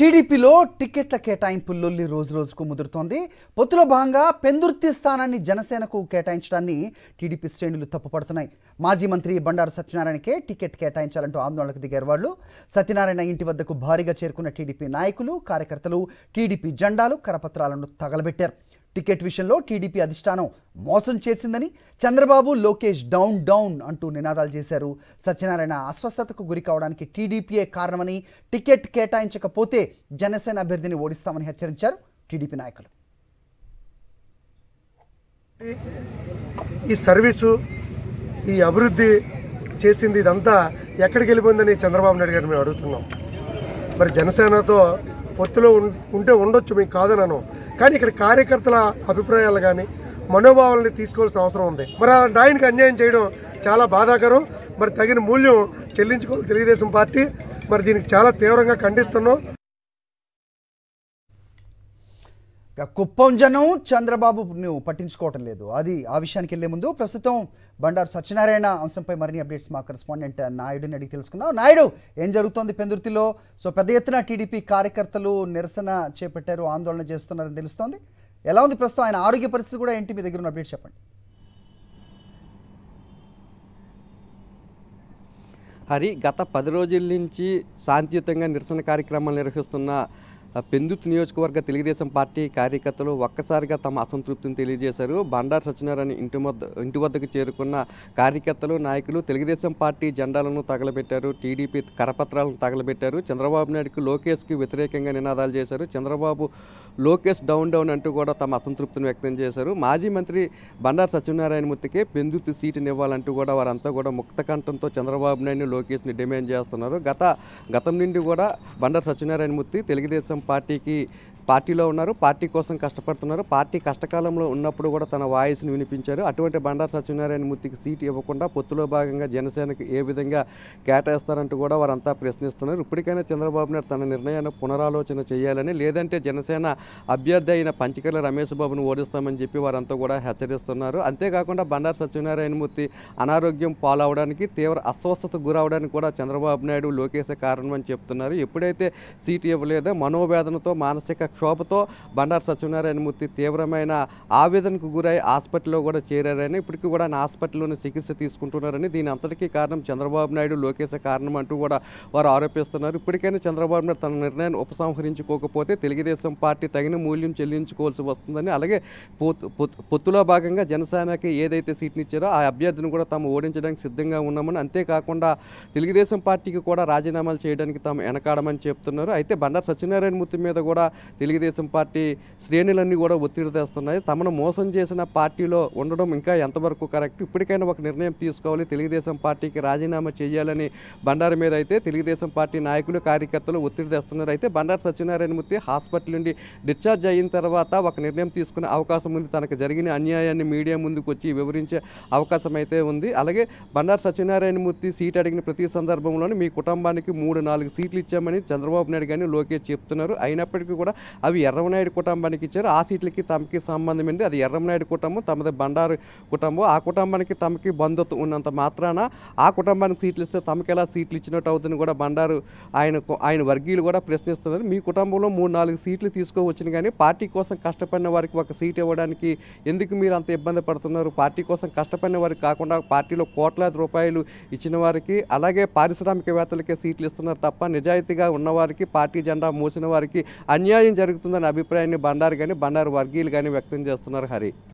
టీడీపీలో టికెట్ల కేటాయింపు లొల్లి రోజుకు ముదురుతోంది. పొత్తులో భాగంగా పెందుర్తి స్థానాన్ని జనసేనకు కేటాయించడాన్ని టీడీపీ శ్రేణులు తప్పుపడుతున్నాయి. మాజీ మంత్రి బండారు సత్యనారాయణకే టికెట్ కేటాయించాలంటూ ఆందోళనకు దిగారు వాళ్ళు. సత్యనారాయణ ఇంటి వద్దకు భారీగా చేరుకున్న టీడీపీ నాయకులు, కార్యకర్తలు టీడీపీ జెండాలు, కరపత్రాలను తగలబెట్టారు. టికెట్ విషయంలో టీడీపీ అధిష్టానం మోసం చేసిందని, చంద్రబాబు, లోకేష్ డౌన్ డౌన్ అంటూ నినాదాలు చేశారు. సత్యనారాయణ అస్వస్థతకు గురి కావడానికి టీడీపీయే కారణమని, టికెట్ కేటాయించకపోతే జనసేన అభ్యర్థిని ఓడిస్తామని హెచ్చరించారు టీడీపీ నాయకులు. ఈ సర్వీసు, ఈ అభివృద్ధి చేసింది ఇదంతా ఎక్కడికి వెళ్ళిపోయిందని చంద్రబాబు నాయుడు గారు మేము అడుగుతున్నాం. మరి జనసేనతో పొత్తులో ఉంటే ఉండొచ్చు, మీకు కాదనను, కానీ ఇక్కడ కార్యకర్తల అభిప్రాయాలు కానీ మనోభావాలని తీసుకోవాల్సిన అవసరం ఉంది. మరి ఆయనకి అన్యాయం చేయడం చాలా బాధాకరం. మరి తగిన మూల్యం చెల్లించుకోవాలి తెలుగుదేశం పార్టీ. మరి దీనికి చాలా తీవ్రంగా ఖండిస్తున్నాం. కుప్పం జనం చంద్రబాబును పట్టించుకోవటం లేదు. అది ఆ విషయానికి వెళ్లే ముందు ప్రస్తుతం బండారు సత్యనారాయణ అంశంపై మరిన్ని అప్డేట్స్ మా కరెస్పాండెంట్ నాయుడుని అడిగి తెలుసుకుందాం. నాయుడు, ఏం జరుగుతోంది పెందుర్తిలో? సో పెద్ద ఎత్తున టీడీపీ కార్యకర్తలు నిరసన చేపట్టారు, ఆందోళన చేస్తున్నారని తెలుస్తోంది. ఎలా ఉంది ప్రస్తుతం ఆయన ఆరోగ్య పరిస్థితి కూడా ఏంటి? మీ దగ్గర ఉన్న అప్డేట్స్ చెప్పండి. హరి, గత 10 రోజుల నుంచి శాంతియుతంగా నిరసన కార్యక్రమాలు నిర్వహిస్తున్న పెందుర్తి నియోజకవర్గ తెలుగుదేశం పార్టీ కార్యకర్తలు ఒక్కసారిగా తమ అసంతృప్తిని తెలియజేశారు. బండారు సత్యనారాయణ ఇంటి వద్దకు చేరుకున్న కార్యకర్తలు, నాయకులు తెలుగుదేశం పార్టీ జెండాలను తగలబెట్టారు, టీడీపీ కరపత్రాలను తగలబెట్టారు. చంద్రబాబు నాయుడుకు, లోకేష్కి వ్యతిరేకంగా నినాదాలు చేశారు. చంద్రబాబు, లోకేష్ డౌన్ డౌన్ అంటూ కూడా తమ అసంతృప్తిని వ్యక్తం చేశారు. మాజీ మంత్రి బండారు సత్యనారాయణ మూర్తికే పెందుర్తి సీటుని ఇవ్వాలంటూ కూడా వారంతా కూడా ముక్త కంఠంతో చంద్రబాబు నాయుడు, లోకేష్ని డిమాండ్ చేస్తున్నారు. గతం నుండి కూడా బండారు సత్యనారాయణ మూర్తి తెలుగుదేశం పార్టీలో ఉన్నారు, పార్టీ కోసం కష్టపడుతున్నారు. పార్టీ కష్టకాలంలో ఉన్నప్పుడు కూడా తన వాయిస్ని వినిపించారు. అటువంటి బండారు సత్యనారాయణ మూర్తికి సీటు ఇవ్వకుండా పొత్తులో భాగంగా జనసేనకు ఏ విధంగా కేటాయిస్తారంటూ కూడా వారంతా ప్రశ్నిస్తున్నారు. ఇప్పటికైనా చంద్రబాబు నాయుడు తన నిర్ణయాన్ని పునరాలోచన చేయాలని, లేదంటే జనసేన అభ్యర్థి అయిన పంచకర్ల రమేష్ బాబును ఓడిస్తామని చెప్పి వారంతా కూడా హెచ్చరిస్తున్నారు. అంతేకాకుండా బండారు సత్యనారాయణ మూర్తి అనారోగ్యం పాలవడానికి, తీవ్ర అస్వస్థతకు గురవడానికి కూడా చంద్రబాబు నాయుడు, లోకేష్ కారణం అని చెప్తున్నారు. ఎప్పుడైతే సీటు ఇవ్వలేదో మనోవేదనతో, మానసిక క్షోభతో బండారు సత్యనారాయణ మూర్తి తీవ్రమైన ఆవేదనకు గురై హాస్పిటల్లో కూడా చేరారని, ఇప్పటికీ కూడా హాస్పిటల్లోనే చికిత్స తీసుకుంటున్నారని, దీని అంతటికీ కారణం చంద్రబాబు నాయుడు, లోకేష్ కారణం అంటూ కూడా వారు ఆరోపిస్తున్నారు. ఇప్పటికైనా చంద్రబాబు నాయుడు తన నిర్ణయాన్ని ఉపసంహరించుకోకపోతే తెలుగుదేశం పార్టీ తగిన మూల్యం చెల్లించుకోవాల్సి వస్తుందని, అలాగే పొత్తులో భాగంగా జనసేనకి ఏదైతే సీట్ని ఇచ్చారో ఆ అభ్యర్థిని కూడా తాము ఓడించడానికి సిద్ధంగా ఉన్నామని, అంతేకాకుండా తెలుగుదేశం పార్టీకి కూడా రాజీనామాలు చేయడానికి తాము వెనకాడమని చెప్తున్నారు. అయితే బండారు సత్యనారాయణ మూర్తి మీద కూడా తెలుగుదేశం పార్టీ శ్రేణులన్నీ కూడా ఒత్తిడి తెస్తున్నాయి. తమను మోసం చేసిన పార్టీలో ఉండడం ఇంకా ఎంతవరకు కరెక్ట్? ఇప్పటికైనా ఒక నిర్ణయం తీసుకోవాలి, తెలుగుదేశం పార్టీకి రాజీనామా చేయాలని బండారు మీద అయితే తెలుగుదేశం పార్టీ నాయకులు, కార్యకర్తలు ఒత్తిడి తెస్తున్నారు. అయితే బండారు సత్యనారాయణ మూర్తి హాస్పిటల్ నుండి డిశ్చార్జ్ అయిన తర్వాత ఒక నిర్ణయం తీసుకునే అవకాశం ఉంది. తనకు జరిగిన అన్యాయాన్ని మీడియా ముందుకు వచ్చి వివరించే అవకాశం అయితే ఉంది. అలాగే బండారు సత్యనారాయణ మూర్తి సీట్ అడిగిన ప్రతి సందర్భంలోనూ మీ కుటుంబానికి 3-4 సీట్లు ఇచ్చామని చంద్రబాబు నాయుడు కానీ, లోకేష్ చెప్తున్నారు. అయినప్పటికీ కూడా అవి ఎర్రమనాయుడు కుటుంబానికి ఇచ్చారు. ఆ సీట్లకి తమకి సంబంధం ఏంటి? అది ఎర్రమనాయుడు కుటుంబం, తమది బండారు కుటుంబం. ఆ కుటుంబానికి తమకి బంధుత్వం ఉన్నంత మాత్రాన ఆ కుటుంబానికి సీట్లు ఇస్తే తమకి ఎలా సీట్లు ఇచ్చినట్టు అవుతుంది కూడా బండారు ఆయన వర్గీయులు కూడా ప్రశ్నిస్తున్నారు. మీ కుటుంబంలో 3-4 సీట్లు తీసుకోవచ్చును, కానీ పార్టీ కోసం కష్టపడిన వారికి ఒక సీట్ ఇవ్వడానికి ఎందుకు మీరు అంత ఇబ్బంది పడుతున్నారు? పార్టీ కోసం కష్టపడిన వారికి కాకుండా పార్టీలో కోట్లాది రూపాయలు ఇచ్చిన వారికి, అలాగే పారిశ్రామికవేత్తలకే సీట్లు ఇస్తున్నారు తప్ప నిజాయితీగా ఉన్నవారికి, పార్టీ జెండా మోసిన వారికి అన్యాయం జరుగుతుందనే అభిప్రాయాన్ని బండారు వర్గీయులు కానీ వ్యక్తం చేస్తున్నారు. హరి.